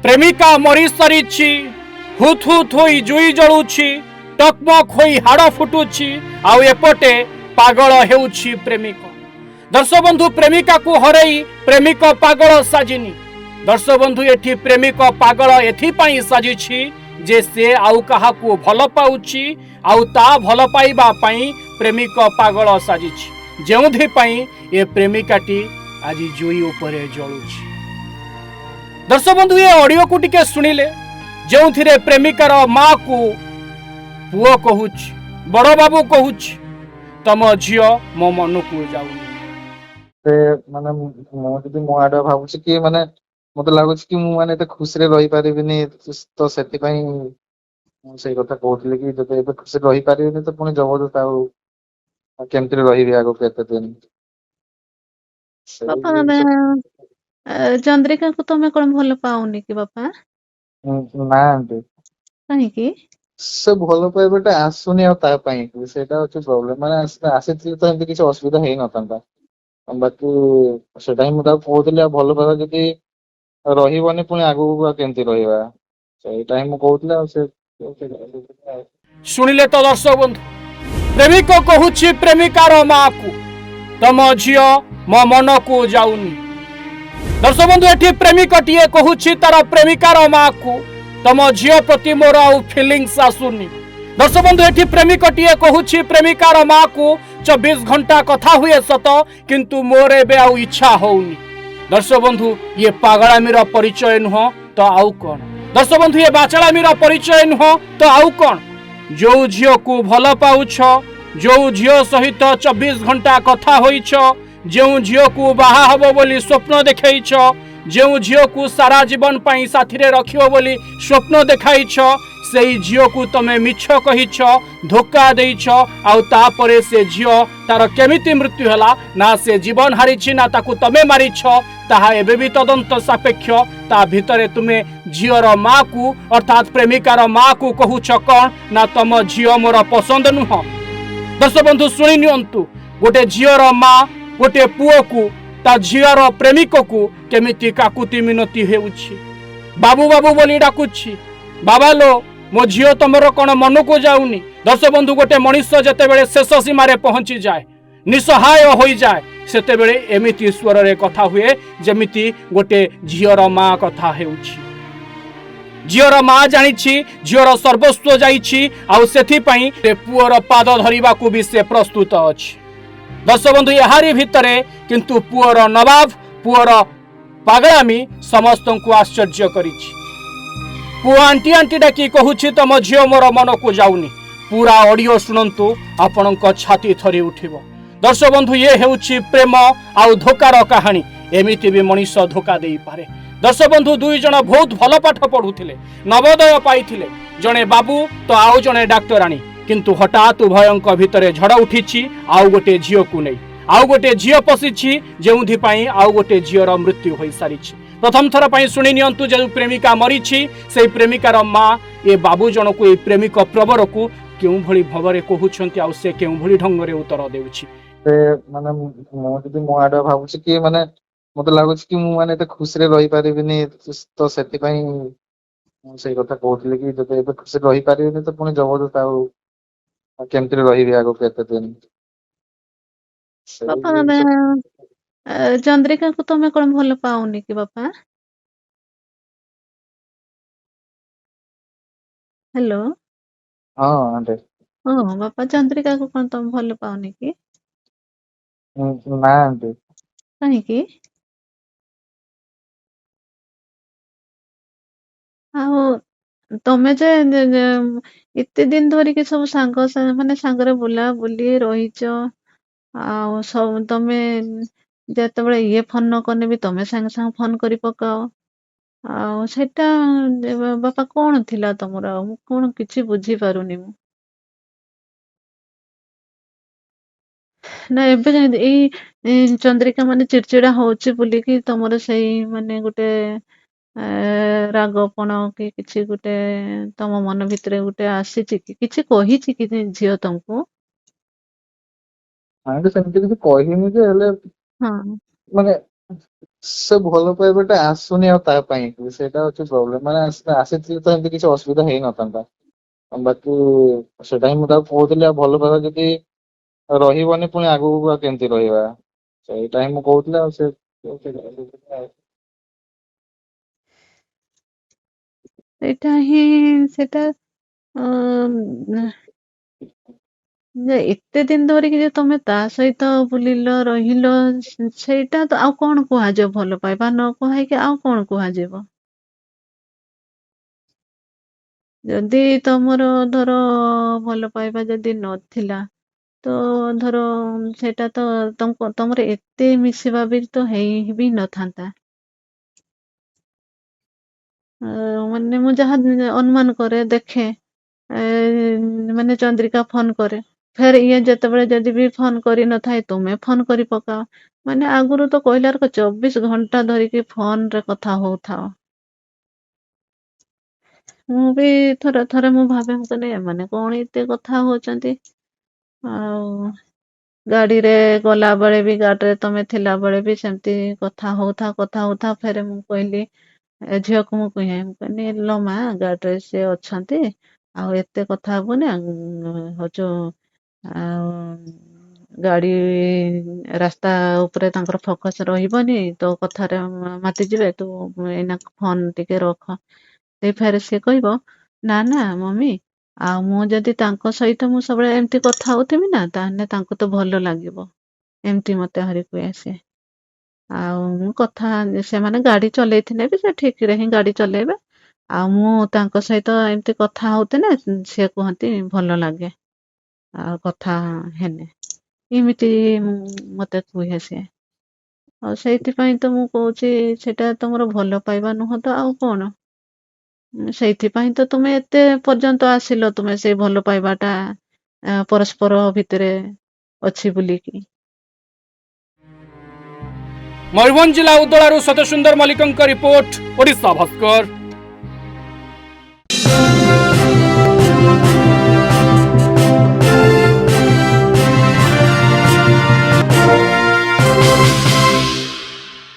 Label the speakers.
Speaker 1: ପ୍ରେମିକା ମରି ସାରିଛି, ହୁତ୍ ହୁତ୍ ହୋଇ ଜୁଇ ଜଳୁଛି, ଟକମକ ହୋଇ ହାଡ଼ ଫୁଟୁଛି, ଆଉ ଏପଟେ ପାଗଳ ହେଉଛି ପ୍ରେମିକ। ଦର୍ଶକ ବନ୍ଧୁ, ପ୍ରେମିକାକୁ ହରେଇ ପ୍ରେମିକ ପାଗଳ ସାଜିନି। ଦର୍ଶକ ବନ୍ଧୁ, ଏଠି ପ୍ରେମିକ ପାଗଳ ଏଥିପାଇଁ ସାଜିଛି ଯେ ସେ ଆଉ କାହାକୁ ଭଲ ପାଉଛି, ଆଉ ତା ଭଲ ପାଇବା ପାଇଁ ପ୍ରେମିକ ପାଗଳ ସାଜିଛି, ଯେଉଁଥିପାଇଁ ଏ ପ୍ରେମିକାଟି ଆଜି ଜୁଇ ଉପରେ ଜଳୁଛି। ଦର୍ଶକ ବନ୍ଧୁ, ଏ ଅଡିଓକୁ ଟିକେ ଶୁଣିଲେ, ଯେଉଁଥିରେ ପ୍ରେମିକାର ମା କୁ ପୁଅ କହୁଛି, ବଡ ବାବୁ କହୁଛି, ତମ ଝିଅ ମୋ ମନକୁ ଯାଉନି।
Speaker 2: ସେ ମାନେ ମୁଁ ଯଦି ମୋ ଆଡେ ଭାବୁଛି କି ମାନେ ମତେ ଲାଗୁଛି କି ମୁଁ ମାନେ ଏତେ ଖୁସିରେ ରହିପାରିବିନି, ତ ସେଥିପାଇଁ ମୁଁ ସେଇ କଥା କହୁଥିଲି କି ଯଦି ଏବେ ଖୁସିରେ ରହିପାରିବିନି ତ ପୁଣି ଜବରଦସ୍ତ ଆଉ କେମିତି ରହିବି ଆଗକୁ କେତେ ଦିନ ସେଇ
Speaker 3: ବାପା
Speaker 2: ଜିନିଷ।
Speaker 3: ଚନ୍ଦ୍ରିକାକୁ ତମେ କଣ ଭଲ ପାଉନି କି ବାପା?
Speaker 2: ନା ଆଣ୍ଟି,
Speaker 3: କାହିଁକି?
Speaker 2: ସେ ଭଲ ପାଇବାଟା ଆସୁନି ଆଉ ତା ପାଇଁ ସେଇଟା ହଉଛି ପ୍ରୋବ୍ଲେମ। ମାନେ ଆସିଥିଲେ ତ ଏମିତି କିଛି ଅସୁବିଧା ହେଇନଥାନ୍ତା। ବାକି ସେଟା ହିଁ ମୁଁ ତାକୁ କହୁଥିଲି, ଆଉ ଭଲ ପାଇବା ଯଦି ରହିବନି ପୁଣି ଆଗକୁ ଆଉ କେମିତି ରହିବା, ସେଇଟା ହିଁ ମୁଁ କହୁଥିଲି। ଆଉ ସେ
Speaker 1: ଶୁଣିଲେ ତ ଦର୍ଶକ ବନ୍ଧୁ, ପ୍ରେମିକ କହୁଛି ପ୍ରେମିକାର ମା କୁ, ତମ ଝିଅ ମୋ ମନକୁ ଯାଉନି। ଦର୍ଶକ ବନ୍ଧୁ, ଏଠି ପ୍ରେମିକଟିଏ କହୁଛି ତାର ପ୍ରେମିକାର ମା କୁ, ତମ ଝିଅ ପ୍ରତି ମୋର ଆଉ ଫିଲିଂସ୍ ଆସୁନି। ଦର୍ଶକ ବନ୍ଧୁ, ଏଠି ପ୍ରେମିକଟିଏ କହୁଛି ପ୍ରେମିକାର ମା କୁ, 24 ଘଣ୍ଟା କଥା ହୁଏ ସତ, କିନ୍ତୁ ମୋର ଏବେ ଆଉ ଇଚ୍ଛା ହଉନି। ଦର୍ଶକ ବନ୍ଧୁ, ଇଏ ପାଗଳାମୀର ପରିଚୟ ନୁହଁ ତ ଆଉ କଣ? ଦର୍ଶକ ବନ୍ଧୁ, ଇଏ ବାଚାଳାମୀର ପରିଚୟ ନୁହଁ ତ ଆଉ କଣ? ଯୋଉ ଝିଅକୁ ଭଲ ପାଉଛ, ଯୋଉ ଝିଅ ସହିତ 24 ଘଣ୍ଟା କଥା ହୋଇଛ, ଯେଉଁ ଝିଅକୁ ବାହା ହବ ବୋଲି ସ୍ୱପ୍ନ ଦେଖେଇଛ, ଯେଉଁ ଝିଅକୁ ସାରା ଜୀବନ ପାଇଁ ସାଥିରେ ରଖିବ ବୋଲି ସ୍ୱପ୍ନ ଦେଖାଇଛ, ସେଇ ଝିଅକୁ ତମେ ମିଛ କହିଛ, ଧୋକା ଦେଇଛ, ଆଉ ତାପରେ ସେ ଝିଅ ତାର କେମିତି ମୃତ୍ୟୁ ହେଲା, ନା ସେ ଜୀବନ ହାରିଛି ନା ତାକୁ ତମେ ମାରିଛ, ତାହା ଏବେ ବି ତଦନ୍ତ ସାପେକ୍ଷ। ତା ଭିତରେ ତୁମେ ଝିଅର ମା କୁ ଅର୍ଥାତ୍ ପ୍ରେମିକାର ମା କୁ କହୁଛ କଣ ନା ତମ ଝିଅ ମୋର ପସନ୍ଦ ନୁହଁ। ଦର୍ଶକ ବନ୍ଧୁ, ଶୁଣି ନିଅନ୍ତୁ, ଗୋଟେ ଝିଅର ମା ଗୋଟେ ପୁଅକୁ, ତା ଝିଅର ପ୍ରେମିକକୁ କେମିତି କାକୁତି ମିନତି ହେଉଛି, ବାବୁ ବାବୁ ବୋଲି ଡାକୁଛି। ବାବା ଲୋ, ମୋ ଝିଅ ତମର କଣ ମନକୁ ଯାଉନି? ଦର୍ଶକ ବନ୍ଧୁ, ଗୋଟେ ମଣିଷ ଯେତେବେଳେ ଶେଷ ସୀମାରେ ପହଞ୍ଚିଯାଏ, ନିଃସହାୟ ହୋଇଯାଏ, ସେତେବେଳେ ଏମିତି ସ୍ୱରରେ କଥା ହୁଏ ଯେମିତି ଗୋଟେ ଝିଅର ମା କଥା ହେଉଛି। ଝିଅର ମା ଜାଣିଛି ଝିଅର ସର୍ବସ୍ୱ ଯାଇଛି, ଆଉ ସେଥିପାଇଁ ପୁଅର ପାଦ ଧରିବାକୁ ବି ସେ ପ୍ରସ୍ତୁତ ଅଛି। ଦର୍ଶକ ବନ୍ଧୁ, ଏହାରି ଭିତରେ କିନ୍ତୁ ପୁଅର ନବାବ, ପୁଅର ପାଗଳାମୀ ସମସ୍ତଙ୍କୁ ଆଶ୍ଚର୍ଯ୍ୟ କରିଛି। ପୁଅ ଆଣ୍ଟି ଆଣ୍ଟି ଡାକି କହୁଛି ତମ ଝିଅ ମୋର ମନକୁ ଯାଉନି। ପୁରା ଅଡିଓ ଶୁଣନ୍ତୁ, ଆପଣଙ୍କ ଛାତି ଥରି ଉଠିବ। ଦର୍ଶକ ବନ୍ଧୁ, ଇଏ ହେଉଛି ପ୍ରେମ ଆଉ ଧୋକାର କାହାଣୀ। ଏମିତି ବି ମଣିଷ ଧୋକା ଦେଇପାରେ। ଦର୍ଶକ ବନ୍ଧୁ, ଦୁଇ ଜଣ ବହୁତ ଭଲ ପାଠ ପଢୁଥିଲେ, ନବୋଦୟ ପାଇଥିଲେ, ଜଣେ ବାବୁ ତ ଆଉ ଜଣେ ଡାକ୍ତରାଣୀ, କିନ୍ତୁ ହଠାତ୍ ଉଭୟଙ୍କ ଭିତରେ ଝଡ଼ ଉଠିଛି ଆଉ ଗୋଟେ ଝିଅକୁ ନେଇ। ଆଉ ଗୋଟେ ଝିଅ ପଶିଛି, ଯେଉଁଥିପାଇଁ ଆଉ ଗୋଟେ ଝିଅର ମୃତ୍ୟୁ ହୋଇସାରିଛି। ପ୍ରଥମ ଥର ପାଇଁ ଶୁଣି ନିଅନ୍ତୁ, ଯେଉଁ ପ୍ରେମିକା ମରିଛି, ସେଇ ପ୍ରେମିକାର ମା ଏ ବାବୁ ଜଣକୁ, ଏଇ ପ୍ରେମିକ ପ୍ରବରକୁ କେଉଁଭଳି ଭାବରେ କହୁଛନ୍ତି, ଆଉ ସେ କେଉଁଭଳି ଢଙ୍ଗରେ ଉତ୍ତର ଦେଉଛି।
Speaker 2: ସେ ମାନେ ମୁଁ ଯଦି ମୋ ଆଡେ ଭାବୁଛି କି ମାନେ ମତେ ଲାଗୁଛି କି ମୁଁ ମାନେ ଏତେ ଖୁସିରେ ରହିପାରିବିନି, ତ ସେଥିପାଇଁ ମୁଁ ସେଇ କଥା କହୁଥିଲି କି ଯଦି ଏବେ ଖୁସିରେ ରହିପାରିବିନି ତ ପୁଣି ଜବରଦସ୍ତ ଆଉ କେମିତି ରହିବି ଆଗକୁ କେତେ ଦିନ ସେଇ
Speaker 3: ବାପା
Speaker 2: ଜିନିଷ।
Speaker 3: ଚନ୍ଦ୍ରିକାକୁ ତମେ କଣ ଭଲ ପାଉନି କି ବାପା? ହ୍ୟାଲୋ।
Speaker 2: ହଁ ଆଣ୍ଟି।
Speaker 3: ହଁ ବାପା, ଚନ୍ଦ୍ରିକାକୁ କଣ ତମେ ଭଲ ପାଉନି କି?
Speaker 2: ନା ଆଣ୍ଟି।
Speaker 3: କାହିଁକି? ଆଉ ତମେ ଯେ ଏତେ ଦିନ ଧରିକି ସବୁ ସାଙ୍ଗ ମାନେ ସାଙ୍ଗରେ ବୁଲା ବୁଲି ରହିଛ, ଆଉ ସବୁ ତମେ ଯେତେବେଳେ ଇଏ ଫୋନ ନ କଲେ ବି ତମେ ସାଙ୍ଗେ ସାଙ୍ଗେ ଫୋନ କରି ପକାଅ, ଆଉ ସେଟା ବାପା କଣ ଥିଲା ତମର? ଆଉ ମୁଁ କଣ କିଛି ବୁଝିପାରୁନି ମୁଁ। ନା ଏବେ ଯେମିତି ଏଇ ଚନ୍ଦ୍ରିକା ମାନେ ଚିଡଚିଡା ହଉଛି ବୋଲିକି ତମର ସେଇ ମାନେ ଗୋଟେ ରାଗପଣ କି କିଛି ଗୋଟେ ତମ ମନ ଭିତରେ ଗୋଟେ ଆସିଛି କି? କିଛି କହିଛି କି ଝିଅ ତମକୁ?
Speaker 2: ଆଣ୍ଟି ସେମିତି କିଛି କହିନି ଯେ, ହେଲେ
Speaker 3: ହଁ।
Speaker 2: ମାନେ ସେ ଭଲ ପାଇବାଟା ଆସୁନି ଆଉ ତା ପାଇଁ କି ସେଇଟା ହଉଛି ପ୍ରୋବ୍ଲେମ। ମାନେ ଆସିଥିଲେ ତ ଏମିତି କିଛି ଅସୁବିଧା ହେଇନଥାନ୍ତା। ବାକି ସେଟା ହିଁ ମୁଁ ତାକୁ କହୁଥିଲି, ଆଉ ଭଲ ପାଇବା ଯଦି ରହିବନି ପୁଣି ଆଗକୁ ଆଉ କେମିତି ରହିବା, ସେଇଟା ହିଁ ମୁଁ କହୁଥିଲି। ଆଉ ସେ
Speaker 3: ସେଇଟା ହିଁ ସେଟା ଅ, ଯେ ଏତେ ଦିନ ଧରିକି ଯେ ତମେ ତା ସହିତ ବୁଲିଲ ରହିଲ, ସେଇଟା ତ ଆଉ କଣ କୁହାଯିବ? ଭଲ ପାଇବା ନ କୁହାଇକି ଆଉ କଣ କୁହାଯିବ? ଯଦି ତମର ଧର ଭଲ ପାଇବା ଯଦି ନଥିଲା, ତ ଧର ସେଇଟା ତ ତମର ଏତେ ମିଶିବା ବି ତ ହେଇ ବି ନଥାନ୍ତା। ମାନେ ମୁଁ ଯାହା ଅନୁମାନ କରେ ଦେଖେ, ଏ, ମାନେ ଚନ୍ଦ୍ରିକା ଫୋନ କରେ, ଫେର ଇଏ ଯେତେବେଳେ ଯଦି ବି ଫୋନ କରିନଥାଏ ତୁମେ ଫୋନ କରି ପକାଅ। ମାନେ ଆଗରୁ ତ କହିଲା 24 ଘଣ୍ଟା ଧରିକି ଫୋନ ରେ କଥା ହଉଥାଅ। ମୁଁ ବି ଥରେ ଥରେ ମୁଁ ଭାବେ, ମୁଁ କହିଲି ଏମାନେ କଣ ଏତେ କଥା ହଉଛନ୍ତି। ଆଉ ଗାଡିରେ ଗଲା ବେଳେ ବି, ଗାଡିରେ ତମେ ଥିଲା ବେଳେ ବି ସେମିତି କଥା ହଉଥା। ଫେରେ ମୁଁ କହିଲି ଏ ଝିଅକୁ ମୁଁ କହିଲି ଲୋ ମା, ଗାଡିରେ ସେ ଅଛନ୍ତି, ଆଉ ଏତେ କଥା ହବୁନି। ହଉଛୁ ଆଉ ଗାଡି ରାସ୍ତା ଉପରେ ତାଙ୍କର ଫୋକସ ରହିବନି, ତୋ କଥାରେ ମାତିଯିବେ, ତୁ ଏଇନା ଫୋନ ଟିକେ ରଖ। ଫେରେ ସିଏ କହିବ, ନା ନା ମମି, ଆଉ ମୁଁ ଯଦି ତାଙ୍କ ସହିତ ମୁଁ ସବୁବେଳେ ଏମିତି କଥା ହଉଥିବି ନା, ତାହେଲେ ତାଙ୍କୁ ତ ଭଲ ଲାଗିବ। ଏମିତି ମତେ ହରି କୁହେ ସେ। ଆଉ ମୁଁ ସେମାନେ ଗାଡି ଚଲେଇଥିଲେ ବି ସେ ଠିକ ରେ ହିଁ ଗାଡି ଚଲେଇବେ। ଆଉ ମୁଁ ତାଙ୍କ ସହିତ ଏମିତି କଥା ହଉଥିଲେ ସିଏ କୁହନ୍ତି ଭଲ ଲାଗେ। ଆଉ କଥା ହେଲେ ଏମିତି ମତେ କୁହେ ସେ। ଆଉ ସେଇଥିପାଇଁ ତ ମୁଁ କହୁଛି, ସେଟା ତମର ଭଲ ପାଇବା ନୁହଁ ତ ଆଉ କଣ? ସେଇଥିପାଇଁ ତ ତୁମେ ଏତେ ପର୍ଯ୍ୟନ୍ତ ଆସିଲ, ତୁମେ ସେଇ ଭଲ ପାଇବାଟା ପରସ୍ପର ଭିତରେ ଅଛି ବୋଲିକି।
Speaker 1: ମୟୂରଭଞ୍ଜ ଜିଲ୍ଲା ଉଦଳାରୁ ସତ୍ୟସୁନ୍ଦର ମଲ୍ଲିକଙ୍କ ରିପୋର୍ଟ, ଓଡ଼ିଶା ଭାସ୍କର।